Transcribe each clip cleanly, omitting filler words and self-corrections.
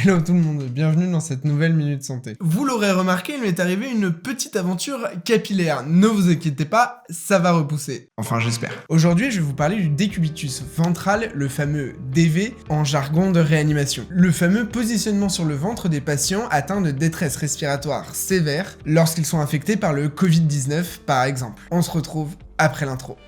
Hello tout le monde, bienvenue dans cette nouvelle Minute Santé. Vous l'aurez remarqué, il m'est arrivé une petite aventure capillaire. Ne vous inquiétez pas, ça va repousser. Enfin j'espère. Aujourd'hui je vais vous parler du décubitus ventral, le fameux DV en jargon de réanimation. Le fameux positionnement sur le ventre des patients atteints de détresse respiratoire sévère lorsqu'ils sont infectés par le Covid-19 par exemple. On se retrouve après l'intro.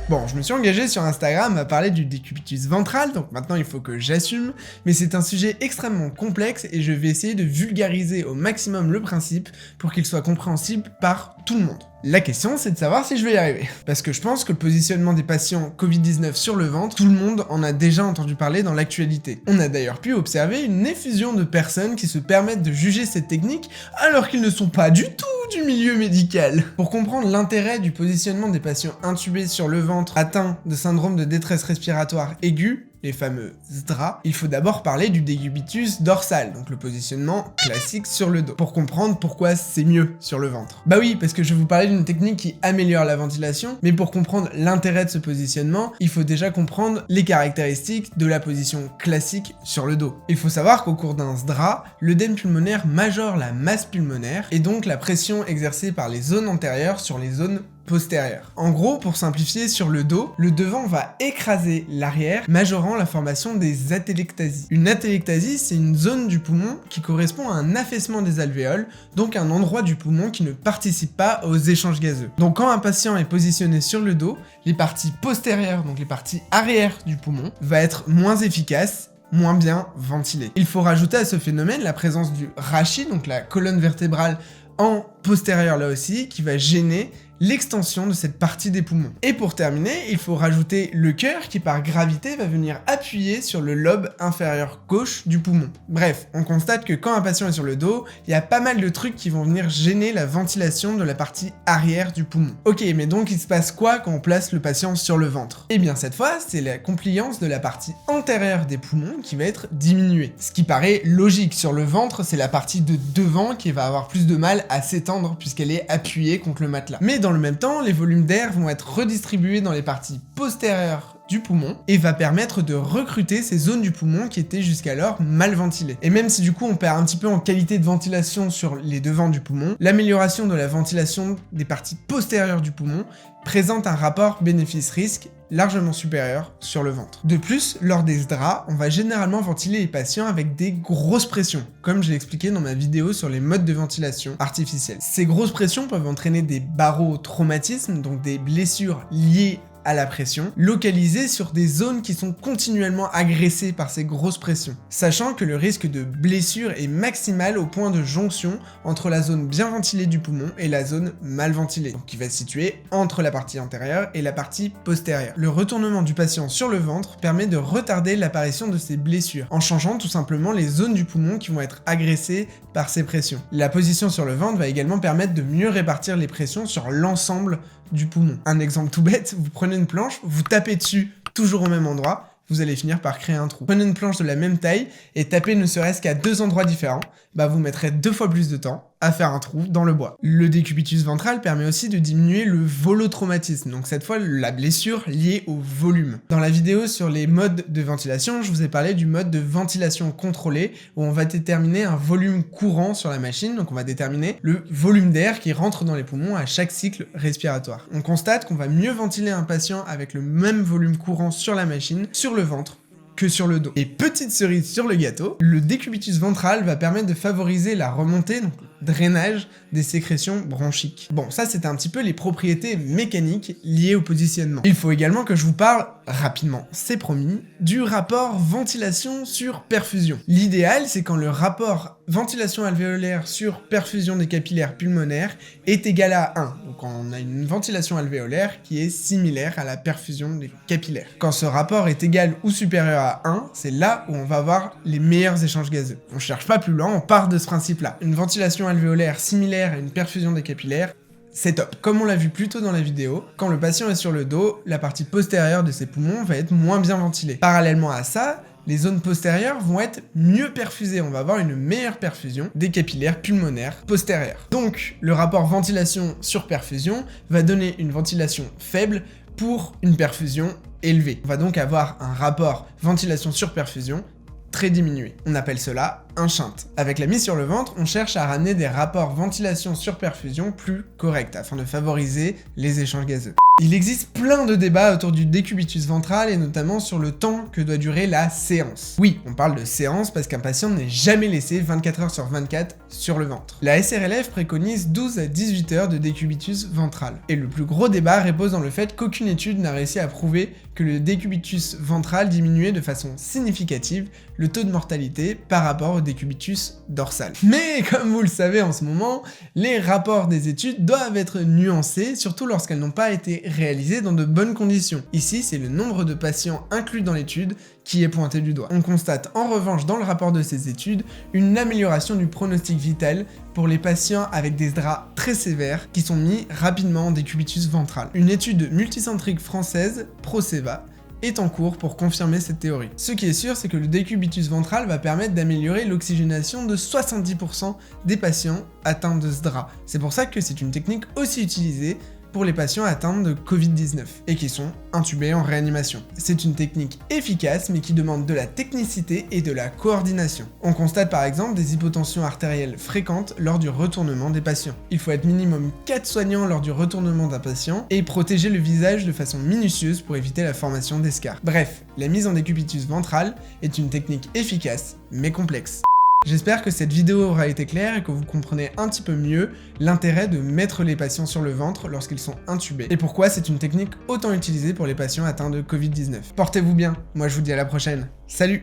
Bon, je me suis engagé sur Instagram à parler du décubitus ventral, donc maintenant il faut que j'assume, mais c'est un sujet extrêmement complexe et je vais essayer de vulgariser au maximum le principe pour qu'il soit compréhensible par tout le monde. La question, c'est de savoir si je vais y arriver. Parce que je pense que le positionnement des patients Covid-19 sur le ventre, tout le monde en a déjà entendu parler dans l'actualité. On a d'ailleurs pu observer une effusion de personnes qui se permettent de juger cette technique alors qu'ils ne sont pas du tout du milieu médical. Pour comprendre l'intérêt du positionnement des patients intubés sur le ventre atteints de syndrome de détresse respiratoire aiguë, les fameux SDRA, il faut d'abord parler du décubitus dorsal, donc le positionnement classique sur le dos, pour comprendre pourquoi c'est mieux sur le ventre. Bah oui, parce que je vais vous parler d'une technique qui améliore la ventilation, mais pour comprendre l'intérêt de ce positionnement, il faut déjà comprendre les caractéristiques de la position classique sur le dos. Il faut savoir qu'au cours d'un SDRA, l'œdème pulmonaire majore la masse pulmonaire, et donc la pression exercée par les zones antérieures sur les zones postérieure. En gros, pour simplifier, sur le dos, le devant va écraser l'arrière, majorant la formation des atelectasies. Une atelectasie, c'est une zone du poumon qui correspond à un affaissement des alvéoles, donc un endroit du poumon qui ne participe pas aux échanges gazeux. Donc quand un patient est positionné sur le dos, les parties postérieures, donc les parties arrière du poumon, va être moins efficace, moins bien ventilé. Il faut rajouter à ce phénomène la présence du rachis, donc la colonne vertébrale en postérieur là aussi, qui va gêner l'extension de cette partie des poumons. Et pour terminer, il faut rajouter le cœur qui par gravité va venir appuyer sur le lobe inférieur gauche du poumon. Bref, on constate que quand un patient est sur le dos, il y a pas mal de trucs qui vont venir gêner la ventilation de la partie arrière du poumon. Ok, mais donc il se passe quoi quand on place le patient sur le ventre? Eh bien cette fois, c'est la compliance de la partie antérieure des poumons qui va être diminuée. Ce qui paraît logique, sur le ventre, c'est la partie de devant qui va avoir plus de mal à s'étendre puisqu'elle est appuyée contre le matelas. Mais dans le même temps, les volumes d'air vont être redistribués dans les parties postérieures du poumon et va permettre de recruter ces zones du poumon qui étaient jusqu'alors mal ventilées. Et même si du coup on perd un petit peu en qualité de ventilation sur les devants du poumon, l'amélioration de la ventilation des parties postérieures du poumon présente un rapport bénéfice-risque largement supérieur sur le ventre. De plus, lors des SDRA, on va généralement ventiler les patients avec des grosses pressions, comme j'ai expliqué dans ma vidéo sur les modes de ventilation artificielle. Ces grosses pressions peuvent entraîner des barotraumatismes, donc des blessures liées à la pression, localisée sur des zones qui sont continuellement agressées par ces grosses pressions, sachant que le risque de blessure est maximal au point de jonction entre la zone bien ventilée du poumon et la zone mal ventilée, donc qui va se situer entre la partie antérieure et la partie postérieure. Le retournement du patient sur le ventre permet de retarder l'apparition de ces blessures, en changeant tout simplement les zones du poumon qui vont être agressées par ces pressions. La position sur le ventre va également permettre de mieux répartir les pressions sur l'ensemble du poumon. Un exemple tout bête, vous prenez une planche, vous tapez dessus toujours au même endroit, vous allez finir par créer un trou. Prenez une planche de la même taille et tapez ne serait-ce qu'à 2 endroits différents, bah vous mettrez 2 fois plus de temps à faire un trou dans le bois. Le décubitus ventral permet aussi de diminuer le volotraumatisme, donc cette fois la blessure liée au volume. Dans la vidéo sur les modes de ventilation, je vous ai parlé du mode de ventilation contrôlée, où on va déterminer un volume courant sur la machine, donc on va déterminer le volume d'air qui rentre dans les poumons à chaque cycle respiratoire. On constate qu'on va mieux ventiler un patient avec le même volume courant sur la machine, sur le ventre, que sur le dos. Et petite cerise sur le gâteau, le décubitus ventral va permettre de favoriser la remontée, donc drainage des sécrétions bronchiques. Bon, ça c'était un petit peu les propriétés mécaniques liées au positionnement. Il faut également que je vous parle rapidement, c'est promis, du rapport ventilation sur perfusion. L'idéal, c'est quand le rapport ventilation alvéolaire sur perfusion des capillaires pulmonaires est égal à 1. Donc on a une ventilation alvéolaire qui est similaire à la perfusion des capillaires. Quand ce rapport est égal ou supérieur à 1, c'est là où on va avoir les meilleurs échanges gazeux. On cherche pas plus loin, on part de ce principe-là. Une ventilation alvéolaire similaire à une perfusion des capillaires, c'est top. Comme on l'a vu plus tôt dans la vidéo, quand le patient est sur le dos, la partie postérieure de ses poumons va être moins bien ventilée. Parallèlement à ça, les zones postérieures vont être mieux perfusées. On va avoir une meilleure perfusion des capillaires pulmonaires postérieurs. Donc, le rapport ventilation sur perfusion va donner une ventilation faible pour une perfusion élevée. On va donc avoir un rapport ventilation sur perfusion très diminué. On appelle cela un shunt. Avec la mise sur le ventre, on cherche à ramener des rapports ventilation sur perfusion plus corrects afin de favoriser les échanges gazeux. Il existe plein de débats autour du décubitus ventral et notamment sur le temps que doit durer la séance. Oui, on parle de séance parce qu'un patient n'est jamais laissé 24 heures sur 24 sur le ventre. La SRLF préconise 12 à 18 heures de décubitus ventral. Et le plus gros débat repose dans le fait qu'aucune étude n'a réussi à prouver que le décubitus ventral diminuait de façon significative le taux de mortalité par rapport au décubitus dorsal. Mais comme vous le savez en ce moment, les rapports des études doivent être nuancés, surtout lorsqu'elles n'ont pas été réalisées dans de bonnes conditions. Ici, c'est le nombre de patients inclus dans l'étude qui est pointé du doigt. On constate en revanche dans le rapport de ces études une amélioration du pronostic vital pour les patients avec des draps très sévères qui sont mis rapidement en décubitus ventral. Une étude multicentrique française, Proceva, est en cours pour confirmer cette théorie. Ce qui est sûr, c'est que le décubitus ventral va permettre d'améliorer l'oxygénation de 70% des patients atteints de ce drap. C'est pour ça que c'est une technique aussi utilisée pour les patients atteints de Covid-19 et qui sont intubés en réanimation. C'est une technique efficace mais qui demande de la technicité et de la coordination. On constate par exemple des hypotensions artérielles fréquentes lors du retournement des patients. Il faut être minimum 4 soignants lors du retournement d'un patient et protéger le visage de façon minutieuse pour éviter la formation d'escarres. Bref, la mise en décubitus ventral est une technique efficace mais complexe. J'espère que cette vidéo aura été claire et que vous comprenez un petit peu mieux l'intérêt de mettre les patients sur le ventre lorsqu'ils sont intubés et pourquoi c'est une technique autant utilisée pour les patients atteints de Covid-19. Portez-vous bien, moi je vous dis à la prochaine. Salut!